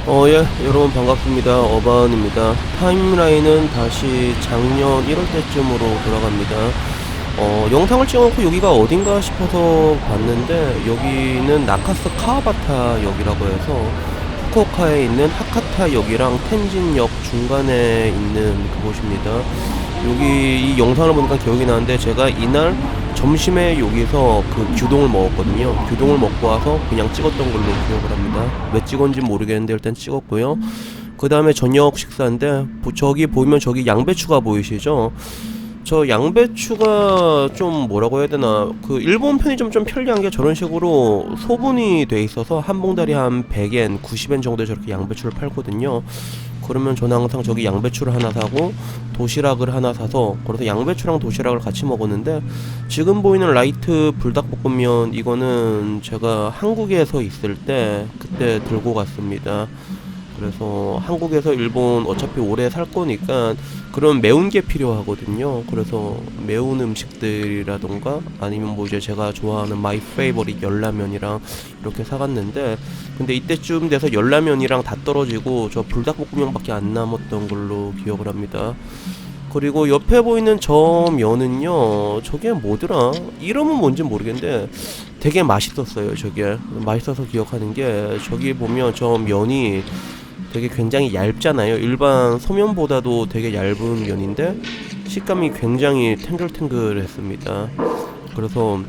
예, 여러분 반갑습니다. 어바운입니다. 타임라인은 다시 작년 1월 때쯤으로 돌아갑니다. 영상을 찍어놓고 여기가 어딘가 싶어서 봤는데, 여기는 나카스 카와바타 역이라고 해서 후쿠오카에 있는 하카타 역이랑 텐진역 중간에 있는 그곳입니다. 여기 이 영상을 보니까 기억이 나는데, 제가 이날 점심에 여기서 그 규동을 먹었거든요. 규동을 먹고 와서 그냥 찍었던 걸로 기억을 합니다. 왜 찍었는지 모르겠는데 일단 찍었고요. 그 다음에 저녁 식사인데, 저기 보이면 저기 양배추가 보이시죠? 저 양배추가 좀 뭐라고 해야 되나, 그 일본 편의점 좀 편리한 게 저런 식으로 소분이 돼 있어서 한 봉다리 한 100엔, 90엔 정도에 저렇게 양배추를 팔거든요. 그러면 저는 항상 저기 양배추를 하나 사고 도시락을 하나 사서, 그래서 양배추랑 도시락을 같이 먹었는데, 지금 보이는 라이트 불닭볶음면 이거는 제가 한국에서 있을 때 그때 들고 갔습니다. 그래서 한국에서 일본 어차피 오래 살 거니까 그런 매운 게 필요하거든요. 그래서 매운 음식들이라던가 아니면 뭐 이제 제가 좋아하는 마이 페이버릿 열라면이랑 이렇게 사갔는데, 근데 이때쯤 돼서 열라면이랑 다 떨어지고 저 불닭볶음면밖에 안 남았던 걸로 기억을 합니다. 그리고 옆에 보이는 저 면은요, 저게 뭐더라? 이름은 뭔지 모르겠는데 되게 맛있었어요. 저게 맛있어서 기억하는 게, 저기 보면 저 면이 되게 굉장히 얇잖아요. 일반 소면보다도 되게 얇은 면인데 식감이 굉장히 탱글탱글했습니다. 그래서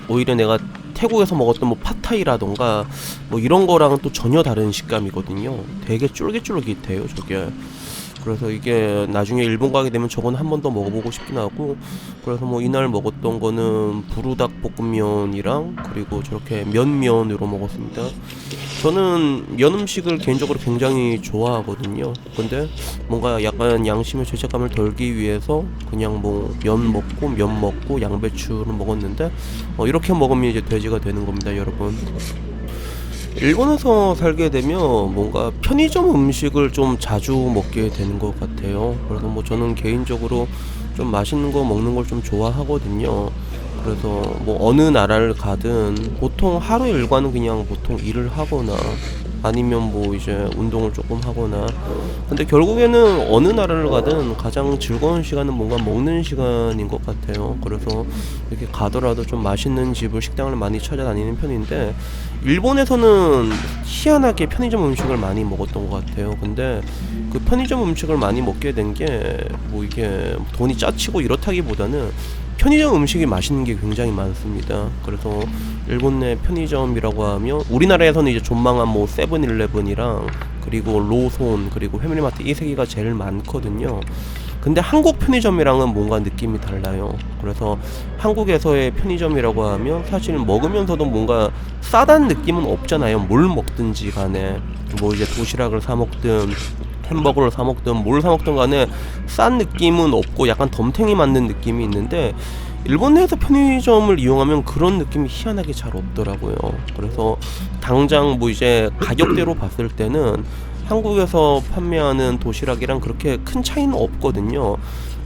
오히려 내가 태국에서 먹었던 뭐 팟타이라던가 뭐 이런 거랑은 또 전혀 다른 식감이거든요. 되게 쫄깃쫄깃해요, 저게. 그래서 이게 나중에 일본 가게 되면 저건 한 번 더 먹어보고 싶긴 하고, 그래서 뭐 이날 먹었던 거는 부루닭 볶음면이랑 그리고 저렇게 면으로 먹었습니다. 저는 면 음식을 개인적으로 굉장히 좋아하거든요. 근데 뭔가 약간 양심의 죄책감을 덜기 위해서 그냥 뭐 면 먹고 양배추를 먹었는데, 이렇게 먹으면 이제 돼지가 되는 겁니다, 여러분. 일본에서 살게 되면 뭔가 편의점 음식을 좀 자주 먹게 되는 것 같아요. 그래서 뭐 저는 개인적으로 좀 맛있는 거 먹는 걸 좀 좋아하거든요. 그래서 뭐 어느 나라를 가든 보통 하루 일과는 그냥 보통 일을 하거나 아니면 뭐 이제 운동을 조금 하거나, 근데 결국에는 어느 나라를 가든 가장 즐거운 시간은 뭔가 먹는 시간인 것 같아요. 그래서 이렇게 가더라도 좀 맛있는 집을, 식당을 많이 찾아다니는 편인데, 일본에서는 희한하게 편의점 음식을 많이 먹었던 것 같아요. 근데 그 편의점 음식을 많이 먹게 된 게 뭐 이게 돈이 짜치고 이렇다기보다는 편의점 음식이 맛있는 게 굉장히 많습니다. 그래서 일본 내 편의점이라고 하면 우리나라에서는 이제 존망한 뭐 세븐일레븐이랑 그리고 로손 그리고 패밀리마트 이 세 개가 제일 많거든요. 근데 한국 편의점이랑은 뭔가 느낌이 달라요. 그래서 한국에서의 편의점이라고 하면 사실 먹으면서도 뭔가 싸다는 느낌은 없잖아요. 뭘 먹든지 간에 뭐 이제 도시락을 사 먹든 햄버거를 사 먹든 뭘 사 먹든 간에 싼 느낌은 없고 약간 덤탱이 맞는 느낌이 있는데, 일본 내에서 편의점을 이용하면 그런 느낌이 희한하게 잘 없더라고요. 그래서 당장 뭐 이제 가격대로 봤을 때는 한국에서 판매하는 도시락이랑 그렇게 큰 차이는 없거든요.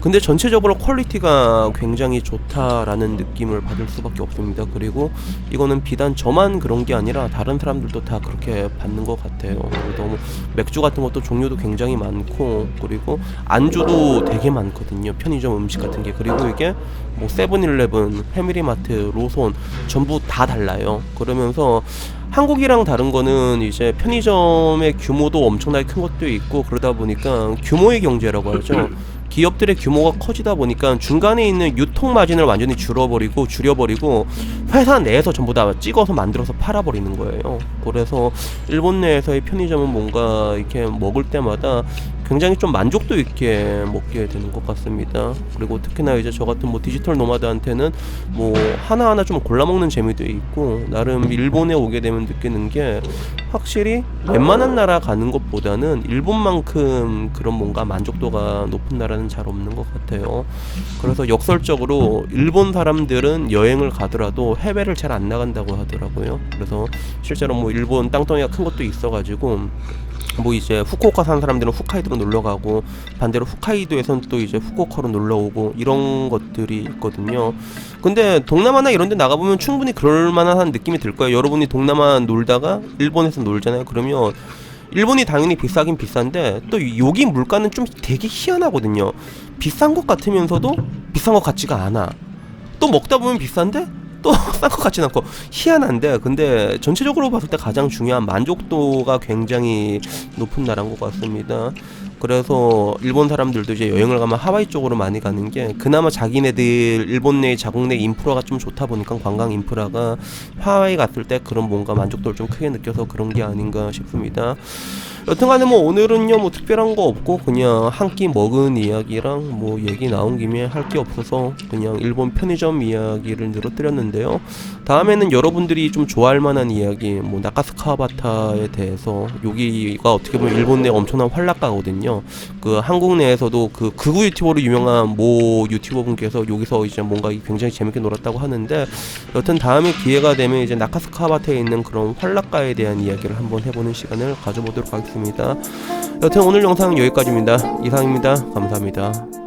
근데 전체적으로 퀄리티가 굉장히 좋다라는 느낌을 받을 수밖에 없습니다. 그리고 이거는 비단 저만 그런 게 아니라 다른 사람들도 다 그렇게 받는 것 같아요. 너무 맥주 같은 것도 종류도 굉장히 많고, 그리고 안주도 되게 많거든요, 편의점 음식 같은 게. 그리고 이게 뭐 세븐일레븐, 패밀리마트, 로손 전부 다 달라요. 그러면서 한국이랑 다른 거는 이제 편의점의 규모도 엄청나게 큰 것도 있고, 그러다 보니까 규모의 경제라고 하죠. 기업들의 규모가 커지다 보니까 중간에 있는 유통 마진을 완전히 줄여버리고 회사 내에서 전부 다 찍어서 만들어서 팔아버리는 거예요. 그래서 일본 내에서의 편의점은 뭔가 이렇게 먹을 때마다 굉장히 좀 만족도 있게 먹게 되는 것 같습니다. 그리고 특히나 이제 저 같은 뭐 디지털 노마드한테는 뭐 하나하나 좀 골라 먹는 재미도 있고, 나름 일본에 오게 되면 느끼는 게, 확실히 웬만한 나라 가는 것보다는 일본만큼 그런 뭔가 만족도가 높은 나라는 잘 없는 것 같아요. 그래서 역설적으로 일본 사람들은 여행을 가더라도 해외를 잘 안 나간다고 하더라고요. 그래서 실제로 뭐 일본 땅덩이가 큰 것도 있어가지고 뭐 이제 후쿠오카 사는 사람들은 홋카이도로 놀러 가고, 반대로 홋카이도에선 또 이제 후쿠오카로 놀러 오고, 이런 것들이 있거든요. 근데 동남아나 이런 데 나가보면 충분히 그럴 만한 느낌이 들 거예요. 여러분이 동남아 놀다가 일본에서 놀잖아요. 그러면 일본이 당연히 비싸긴 비싼데 또 여기 물가는 좀 되게 희한하거든요. 비싼 것 같으면서도 비싼 것 같지가 않아. 또 먹다 보면 비싼데 또 싼 것 같진 않고 희한한데, 근데 전체적으로 봤을 때 가장 중요한 만족도가 굉장히 높은 나라인 것 같습니다. 그래서 일본 사람들도 이제 여행을 가면 하와이 쪽으로 많이 가는 게, 그나마 자기네들 일본 내 자국 내 인프라가 좀 좋다 보니까 관광 인프라가 하와이 갔을 때 그런 뭔가 만족도를 좀 크게 느껴서 그런 게 아닌가 싶습니다. 여튼간에 뭐 오늘은요 뭐 특별한 거 없고 그냥 한 끼 먹은 이야기랑 뭐 얘기 나온 김에 할 게 없어서 그냥 일본 편의점 이야기를 늘어뜨렸는데요. 다음에는 여러분들이 좀 좋아할 만한 이야기, 뭐 나카스카와바타에 대해서, 여기가 어떻게 보면 일본 내 엄청난 활락가거든요. 그 한국 내에서도 그 극우 유튜버로 유명한 모 유튜버 분께서 여기서 이제 뭔가 굉장히 재밌게 놀았다고 하는데, 여튼 다음에 기회가 되면 이제 나카스카와바타에 있는 그런 활락가에 대한 이야기를 한번 해보는 시간을 가져보도록 하겠습니다. 여튼 오늘 영상은 여기까지입니다. 이상입니다. 감사합니다.